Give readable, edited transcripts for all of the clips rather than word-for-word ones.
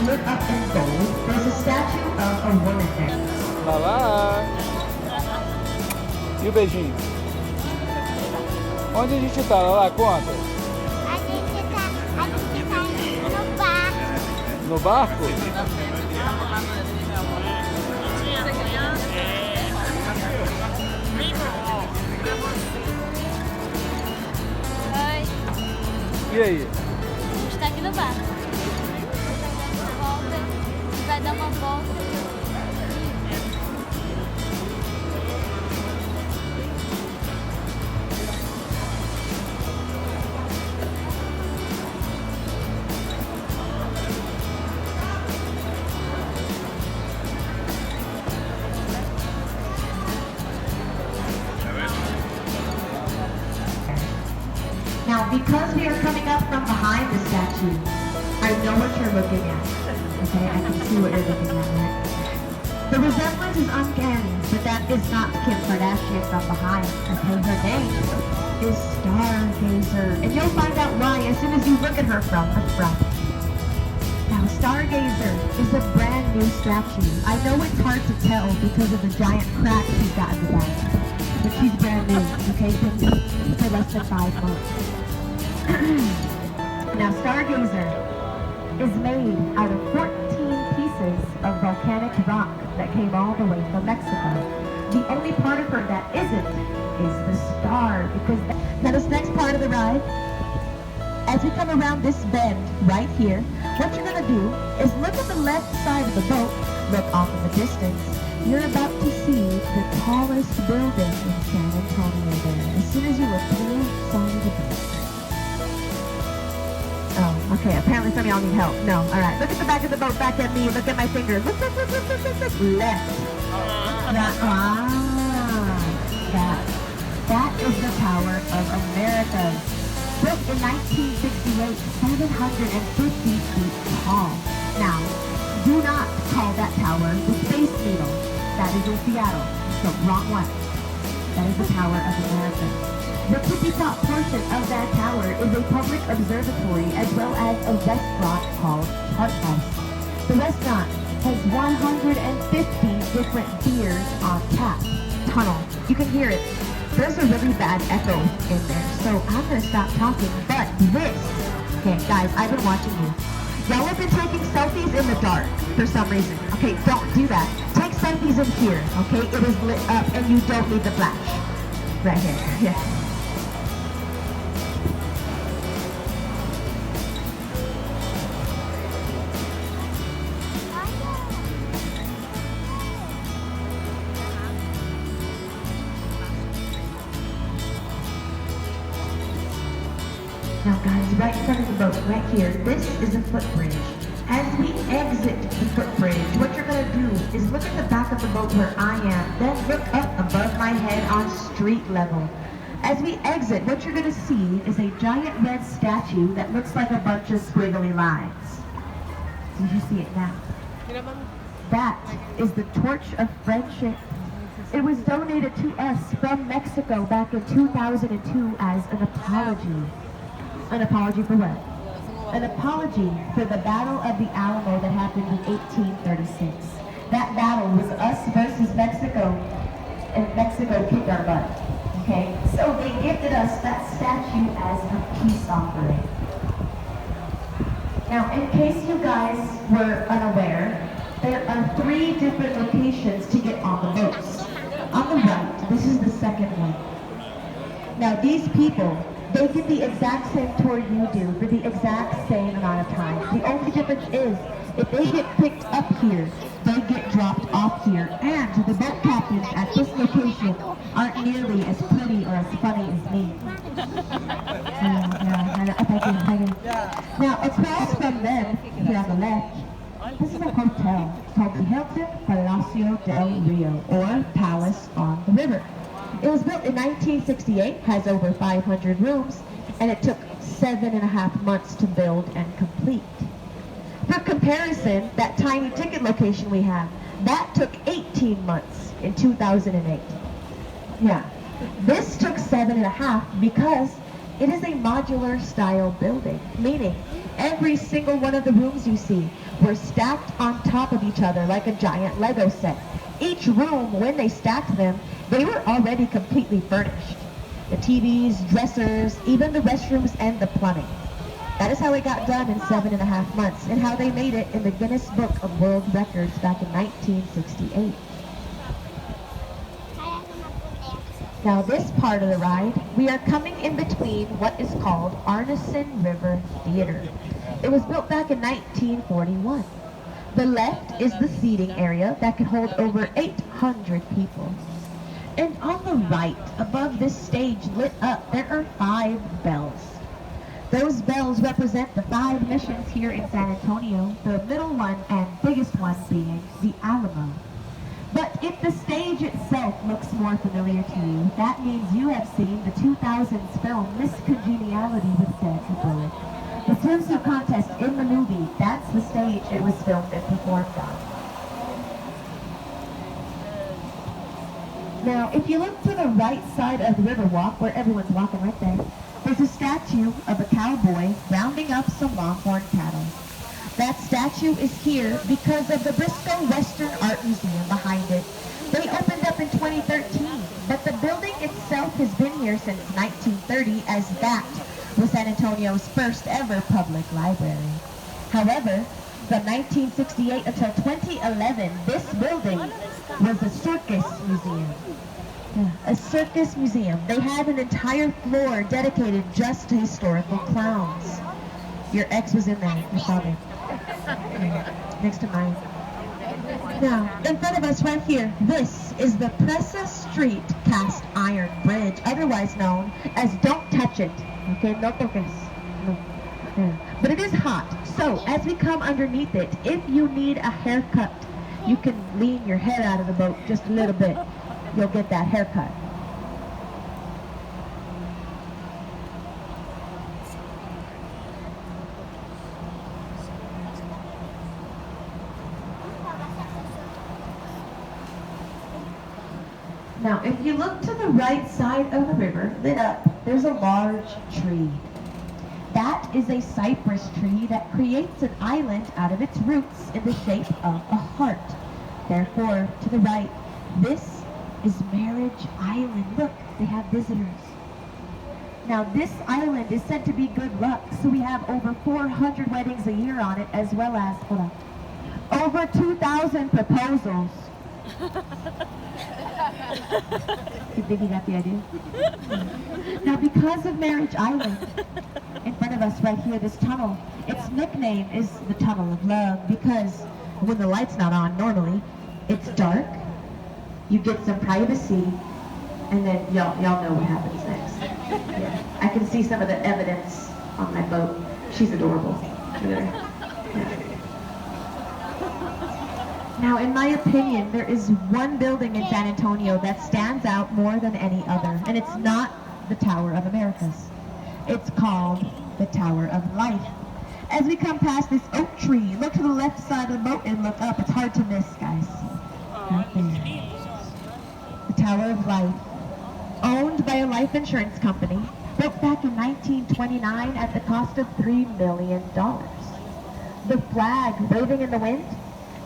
lit up in gold, there's a statue of a woman there. Lá, lá. E o beijinho? Onde a gente tá? Lá, lá, conta. A gente tá no bar. No barco? Oi, E aí? a gente tá aqui no bar. Volta, a gente vai dar uma volta. Now, because we are coming up from behind the statue, I know what you're looking at. Okay, I can see what you're looking at, right? The resemblance is uncanny, but that is not Kim Kardashian from behind. Okay, her name is Stargazer, and you'll find out why as soon as you look at her from the front. Now, Stargazer is a brand new statue. I know it's hard to tell because of the giant crack she's got in the back, but she's brand new. Okay, been new for less than 5 months. Now, Stargazer is made out of 14 pieces of volcanic rock that came all the way from Mexico. The only part of her that isn't is the star, because now this next part of the ride, as we come around this bend right here, what you're gonna do is look at the left side of the boat, look off in the distance. You're about to see the tallest building in San Antonio there, as soon as you look to the left side of the boat. Oh, okay, apparently some of y'all need help. No, alright. Look at the back of the boat, back at me, look at my finger. Look, left. That is the Tower of America. Built in 1968, 750 feet tall. Now, do not call that tower the Space Needle. That is in Seattle. So, wrong one. That is the Tower of America. The tippy top portion of that tower is a public observatory as well as a restaurant called Chart House. The restaurant has 150 different beers on tap. Tunnel. You can hear it. There's a really bad echo in there, so I'm gonna stop talking, but this, okay guys, I've been watching you. Y'all have been taking selfies in the dark for some reason. Okay, don't do that. Take selfies in here, okay? It is lit up and you don't need the flash. Right here, yeah. Now guys, right in front of the boat, right here, this is a footbridge. As we exit the footbridge, what you're gonna do is look at the back of the boat where I am, then look up above my head on street level. As we exit, what you're gonna see is a giant red statue that looks like a bunch of squiggly lines. Did you see it now? That is the Torch of Friendship. It was donated to us from Mexico back in 2002 as an apology. An apology for what? An apology for the Battle of the Alamo that happened in 1836. That battle was us versus Mexico, and Mexico kicked our butt. Okay? So they gifted us that statue as a peace offering. Now, in case you guys were unaware, there are 3 different locations to get on the boats. On the right, this is the second one. Now, these people, they get the exact same tour you do for the exact same amount of time. The only difference is, if they get picked up here, they get dropped off here. And the boat captains at this location aren't nearly as pretty or as funny as me. Thank you. Now, across from them, here on the left, this is a hotel called the Hilton Palacio del Rio, or Palace on the River. It was built in 1968, has over 500 rooms, and it took 7.5 months to build and complete. For comparison, that tiny ticket location we have, that took 18 months in 2008. Yeah, this took 7.5 because it is a modular style building, meaning every single one of the rooms you see were stacked on top of each other like a giant Lego set. Each room, when they stacked them, they were already completely furnished. The TVs, dressers, even the restrooms and the plumbing. That is how it got done in 7.5 months, and how they made it in the Guinness Book of World Records back in 1968. Now this part of the ride, we are coming in between what is called Arneson River Theater. It was built back in 1941. The left is the seating area that could hold over 800 people. And on the right, above this stage lit up, there are 5 bells. Those bells represent the 5 missions here in San Antonio, the middle one and biggest one being the Alamo. But if the stage itself looks more familiar to you, that means you have seen the 2000s film Miss Congeniality with Sandra Bullock. The swimsuit contest in the movie, that's the stage it was filmed and performed on. Now, if you look to the right side of the Riverwalk, where everyone's walking right there, there's a statue of a cowboy rounding up some longhorn cattle. That statue is here because of the Briscoe Western Art Museum behind it. They opened up in 2013, but the building itself has been here since 1930, as that was San Antonio's first ever public library. However, from 1968 until 2011, this building was a circus museum. A circus museum. They had an entire floor dedicated just to historical clowns. Your ex was in there, your father. Next to mine. Now, in front of us right here, this is the Presa Street Cast Iron Bridge, otherwise known as Don't Touch It. Okay, no toques. No. Yeah. But it is hot, so as we come underneath it, if you need a haircut, you can lean your head out of the boat just a little bit. You'll get that haircut. Now, if you look to the right side of the river, lit up, there's a large tree. That is a cypress tree that creates an island out of its roots in the shape of a heart. Therefore, to the right, this is Marriage Island. Look, they have visitors. Now, this island is said to be good luck, so we have over 400 weddings a year on it, as well as, hold on, over 2,000 proposals. You think you got the idea? Now, because of Marriage Island, in front of us right here, this tunnel, its nickname is the Tunnel of Love, because when the light's not on normally, it's dark, you get some privacy, and then y'all know what happens next. Yeah. I can see some of the evidence on my boat. She's adorable. Yeah. Now, in my opinion, there is one building in San Antonio that stands out more than any other, and it's not the Tower of Americas. It's called the Tower of Life. As we come past this oak tree, look to the left side of the boat and look up. It's hard to miss, guys. Right there. The Tower of Life, owned by a life insurance company, built back in 1929 at the cost of $3 million. The flag waving in the wind,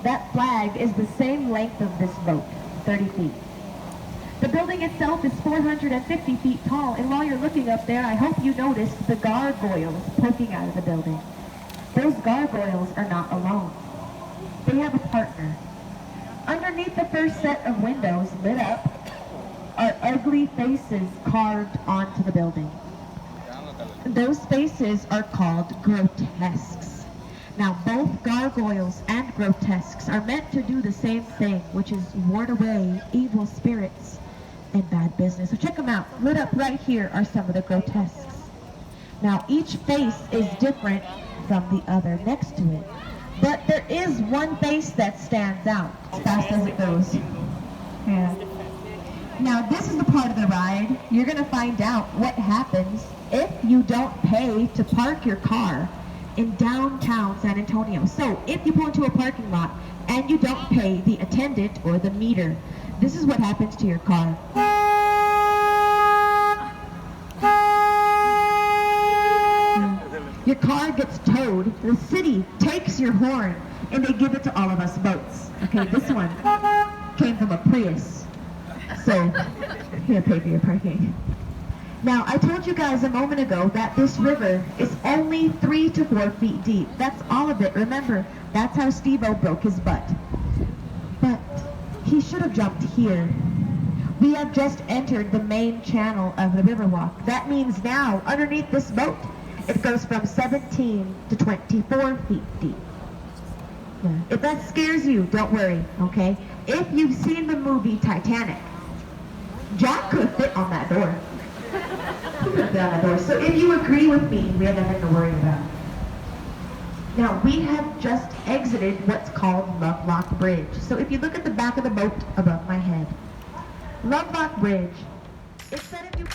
that flag is the same length of this boat, 30 feet. The building itself is 450 feet tall, and while you're looking up there, I hope you noticed the gargoyles poking out of the building. Those gargoyles are not alone. They have a partner. Underneath the first set of windows lit up are ugly faces carved onto the building. Those faces are called grotesques. Now, both gargoyles and grotesques are meant to do the same thing, which is ward away evil spirits and bad business. So check them out. Lit up right here are some of the grotesques. Now, each face is different from the other next to it. But there is one face that stands out as fast as it goes. Yeah. Now, this is the part of the ride. You're going to find out what happens if you don't pay to park your car in downtown San Antonio. So, if you pull into a parking lot and you don't pay the attendant or the meter, this is what happens to your car. Your car gets towed, the city takes your horn, and they give it to all of us boats. Okay, this one came from a Prius. So, here, pay for your parking. Now, I told you guys a moment ago that this river is only 3 to 4 feet deep. That's all of it. Remember, that's how Steve-O broke his butt. But he should have jumped here. We have just entered the main channel of the Riverwalk. That means now, underneath this boat, it goes from 17 to 24 feet deep. Yeah. If that scares you, don't worry, okay? If you've seen the movie Titanic, Jack could fit on that door. He could fit on that door. So if you agree with me, we have nothing to worry about. Now, we have just exited what's called Lovelock Bridge. So if you look at the back of the boat above my head, Lovelock Bridge, it said if you...